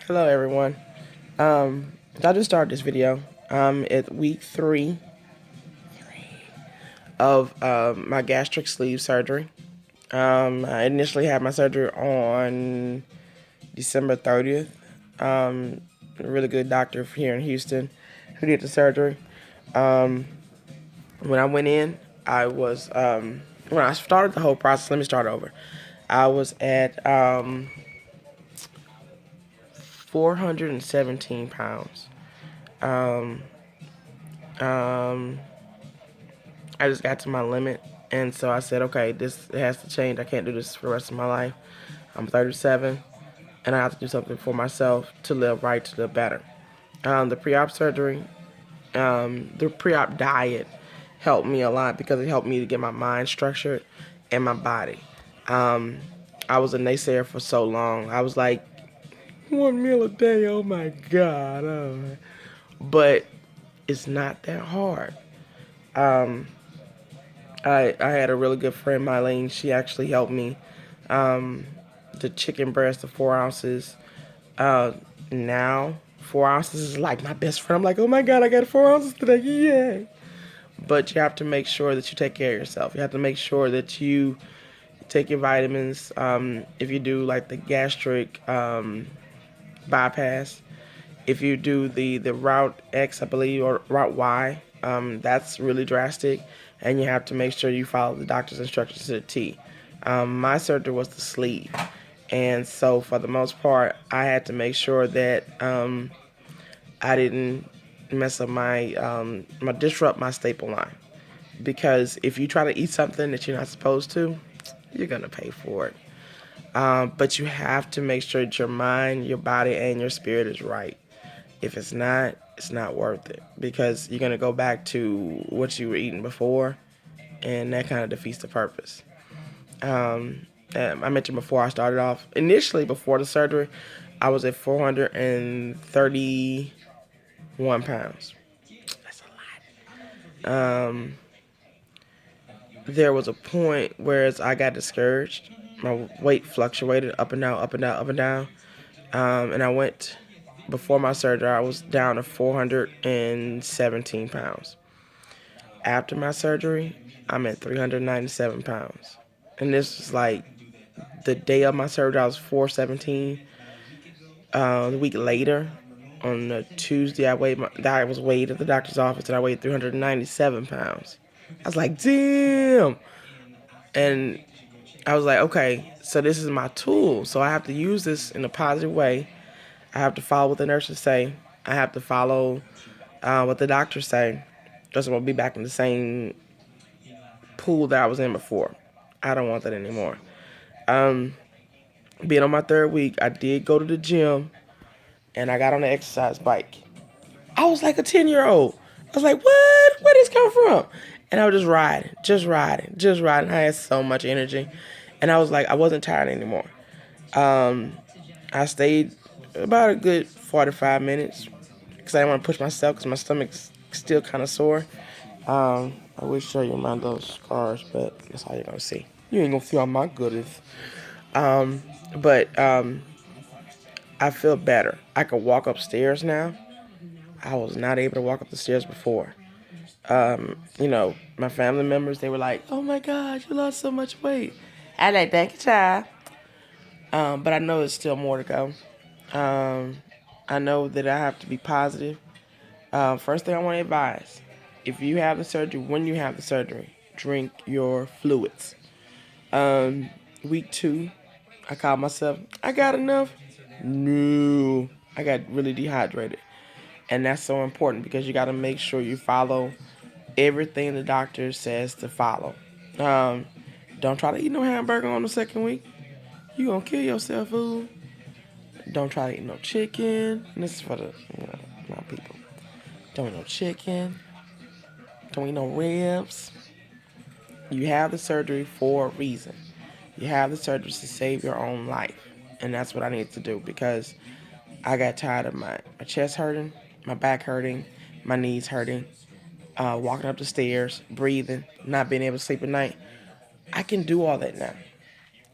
Hello, everyone. I just started this video. At week three of my gastric sleeve surgery. I initially had my surgery on December 30th. A really good doctor here in Houston who did the surgery. Um, when I went in, when I started the whole process, let me start over. I was at 417 pounds. Um, um, I just got to my limit, and so I said, okay, this has to change. I can't do this for the rest of my life. I'm 37, and I have to do something for myself to live right, to live better. The pre-op surgery, the pre-op diet helped me a lot because it helped me to get my mind structured and my body. Um, I was a naysayer for so long. I was like, 1 meal a day, oh my God. Oh. But it's not that hard. Um, I had a really good friend, Mylene. She actually helped me. Um, the chicken breast, the 4 ounces. Uh, now 4 ounces is like my best friend. I'm like, oh my God, I got 4 ounces today, yay! But you have to make sure that you take care of yourself. You have to make sure that you take your vitamins. If you do like the gastric bypass, if you do the route X, I believe, or route Y, that's really drastic, and you have to make sure you follow the doctor's instructions to the T. My surgery was the sleeve, and so for the most part, I had to make sure that I didn't mess up my disrupt my staple line, because if you try to eat something that you're not supposed to, you're gonna pay for it. But you have to make sure that your mind, your body, and your spirit is right. If it's not worth it, because you're gonna go back to what you were eating before, and that kind of defeats the purpose. I mentioned before I started off initially before the surgery, I was at 431 pounds. That's a lot. There was a point where I got discouraged. My weight fluctuated up and down, up and down, up and down, and I went before my surgery. I was down to 417 pounds. After my surgery, I'm at 397 pounds. And this was like the day of my surgery, I was 417. The week later, on a Tuesday, I was weighed at the doctor's office and I weighed 397 pounds. I was like, damn. And I was like, okay, so this is my tool. So I have to use this in a positive way. I have to follow what the nurses say. I have to follow what the doctors say. Just won't be back in the same pool that I was in before. I don't want that anymore. Um, Being on my third week, I did go to the gym and I got on the exercise bike. I was like a 10-year-old. I was like, what? Where did this come from? And I was just riding, just riding, just riding. I had so much energy. And I was like, I wasn't tired anymore. Um, I stayed about a good 45 minutes because I didn't want to push myself because my stomach's still kind of sore. I will show you my little scars, but that's all you're going to see. You ain't going to see all my goodies. Um, but I feel better. I can walk upstairs now. I was not able to walk up the stairs before. My family members, they were like, oh my God, you lost so much weight. I like, thank you, child. But I know there's still more to go. Um, I know that I have to be positive. First thing I want to advise, if you have the surgery, when you have the surgery, drink your fluids. Um, Week two, I called myself, I got enough. No, I got really dehydrated. And that's so important because you got to make sure you follow everything the doctor says to follow. Um, don't try to eat no hamburger on the second week. You gonna kill yourself, fool. Don't try to eat no chicken. And this is for the my people. Don't eat no chicken. Don't eat no ribs. You have the surgery for a reason. You have the surgery to save your own life. And that's what I need to do because I got tired of my chest hurting, my back hurting, my knees hurting, walking up the stairs, breathing, not being able to sleep at night. I can do all that now.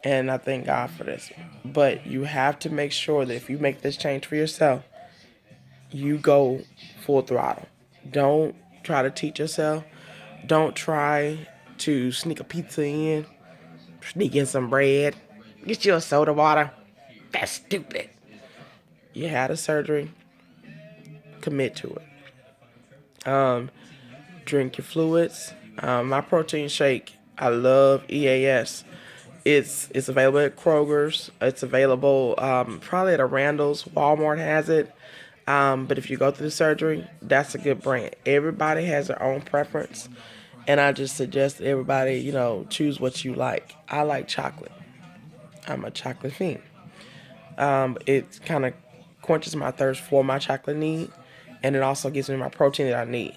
And I thank God for this. But you have to make sure that if you make this change for yourself, you go full throttle. Don't try to teach yourself. Don't try to sneak a pizza in, sneak in some bread, get you a soda water. That's stupid. You had a surgery, commit to it. Drink your fluids. My protein shake, I love EAS. It's available at Kroger's. It's available probably at a Randall's. Walmart has it. But if you go through the surgery, that's a good brand. Everybody has their own preference, and I just suggest that everybody, choose what you like. I like chocolate. I'm a chocolate fiend. It kind of quenches my thirst for my chocolate need, and it also gives me my protein that I need.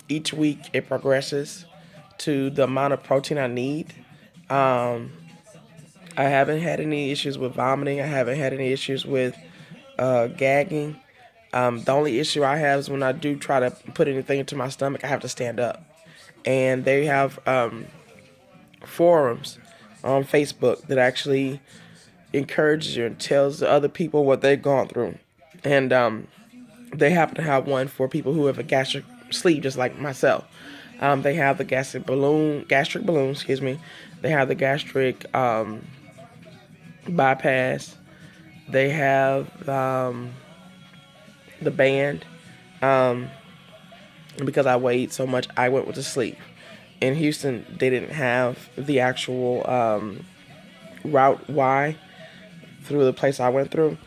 Each week it progresses to the amount of protein I need. Um, I haven't had any issues with vomiting. I haven't had any issues with gagging. The only issue I have is when I do try to put anything into my stomach, I have to stand up. And they have forums on Facebook that actually encourages you and tells the other people what they've gone through. And they happen to have one for people who have a gastric sleeve, just like myself. They have the gastric balloon, excuse me. They have the gastric bypass. They have the band. Um, because I weighed so much, I went with the sleeve. In Houston, they didn't have the actual route Y through the place I went through,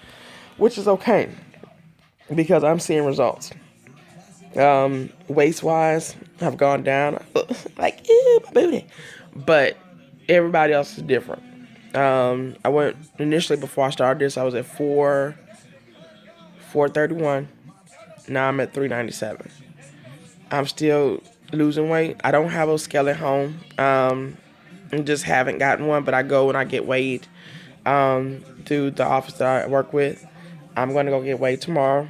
which is okay because I'm seeing results. Waist wise, I've gone down like my booty, but everybody else is different. I went initially before I started this. I was at 431. Now I'm at 397. I'm still losing weight. I don't have a scale at home. I just haven't gotten one, but I go and I get weighed through the office that I work with. I'm going to go get weighed tomorrow.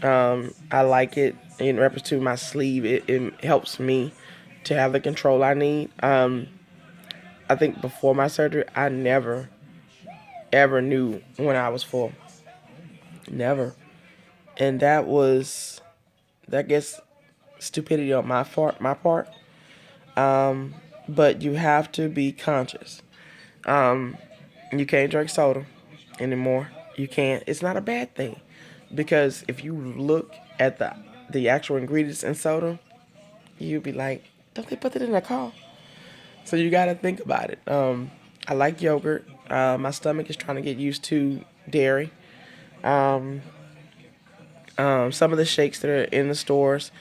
I like it in reference to my sleeve. It helps me to have the control I need. I think before my surgery, I never, ever knew when I was full. Never. And that gets stupidity on my part. But you have to be conscious. Um, you can't drink soda anymore. You can't. It's not a bad thing because if you look at the actual ingredients in soda, you'd be like, don't they put it in a car? So you got to think about it. I like yogurt. My stomach is trying to get used to dairy. Um, some of the shakes that are in the stores,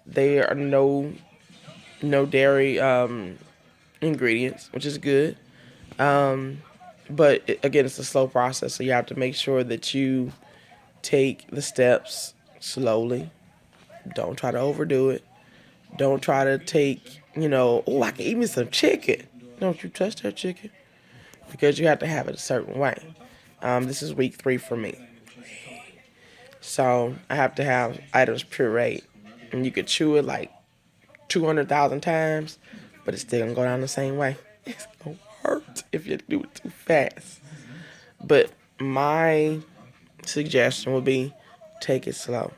they are no dairy ingredients, which is good. But again, it's a slow process, so you have to make sure that you take the steps slowly. Don't try to overdo it. Don't try to take, oh, I can eat me some chicken. Don't you touch that chicken because you have to have it a certain way. This is week 3 for me, so I have to have items pureed, and you could chew it like 200,000 times, but it's still gonna go down the same way. It's gonna hurt if you do it too fast. But my suggestion would be take it slow.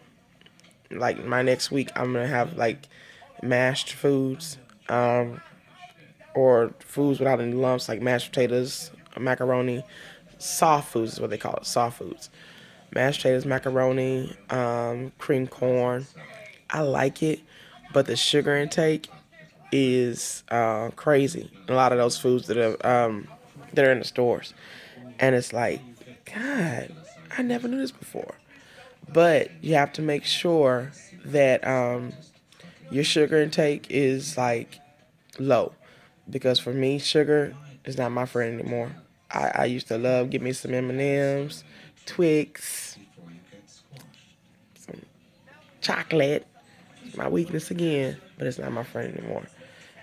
Like my next week, I'm gonna have like mashed foods, or foods without any lumps, like mashed potatoes, macaroni. Soft foods is what they call it. Soft foods. Mashed potatoes, macaroni, cream corn. I like it, but the sugar intake is crazy. A lot of those foods that are in the stores, and it's like, God, I never knew this before. But you have to make sure that your sugar intake is like low, because for me, sugar is not my friend anymore. I used to love give me some M&Ms, Twix, some chocolate. My weakness again, but it's not my friend anymore.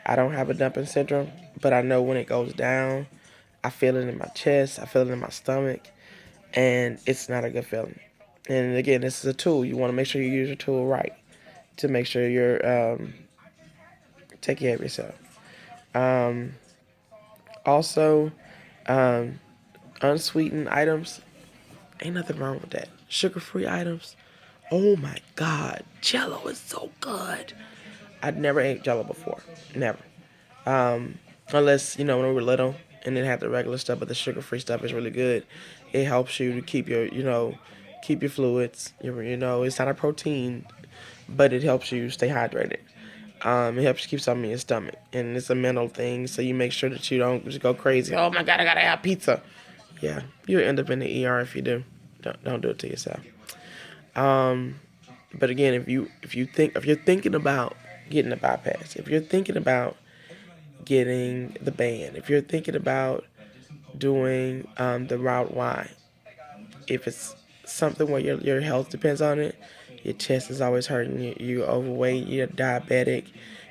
I don't have a dumping syndrome, but I know when it goes down, I feel it in my chest, I feel it in my stomach, and it's not a good feeling. And again, this is a tool. You want to make sure you use your tool right to make sure you're take care of yourself. Also, Um, Unsweetened items, ain't nothing wrong with that. Sugar-free items, oh my God, Jello is so good. I'd never ate Jello before, never. Um, Unless when we were little, and it had the regular stuff, but the sugar-free stuff is really good. It helps you to keep keep your fluids. It's not a protein, but it helps you stay hydrated. It helps you keep something in your stomach, and it's a mental thing. So you make sure that you don't just go crazy. Oh my God, I gotta have pizza. Yeah, you'll end up in the ER if you do. Don't do it to yourself. Um, but again, if you're thinking about getting a bypass, if you're thinking about getting the band, if you're thinking about doing the route Y, if it's something where your health depends on it, your chest is always hurting, you're overweight, you're diabetic,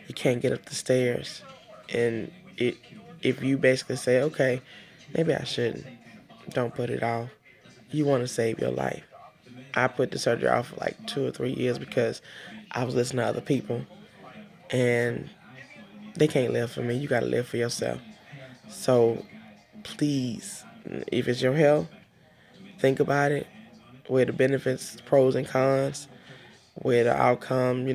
you can't get up the stairs, and it if you basically say, okay, maybe I shouldn't, don't put it off. You want to save your life. I put the surgery off for like 2 or 3 years because I was listening to other people, and they can't live for me. You gotta live for yourself. So please, if it's your health, think about it. Weigh the benefits, pros and cons. Weigh the outcome.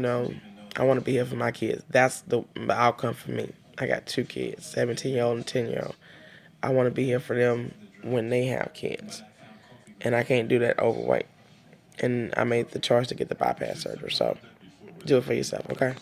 I want to be here for my kids. That's the outcome for me. I got 2 kids, 17-year-old and 10-year-old. I want to be here for them when they have kids, and I can't do that overweight. And I made the choice to get the bypass surgery. So do it for yourself, okay?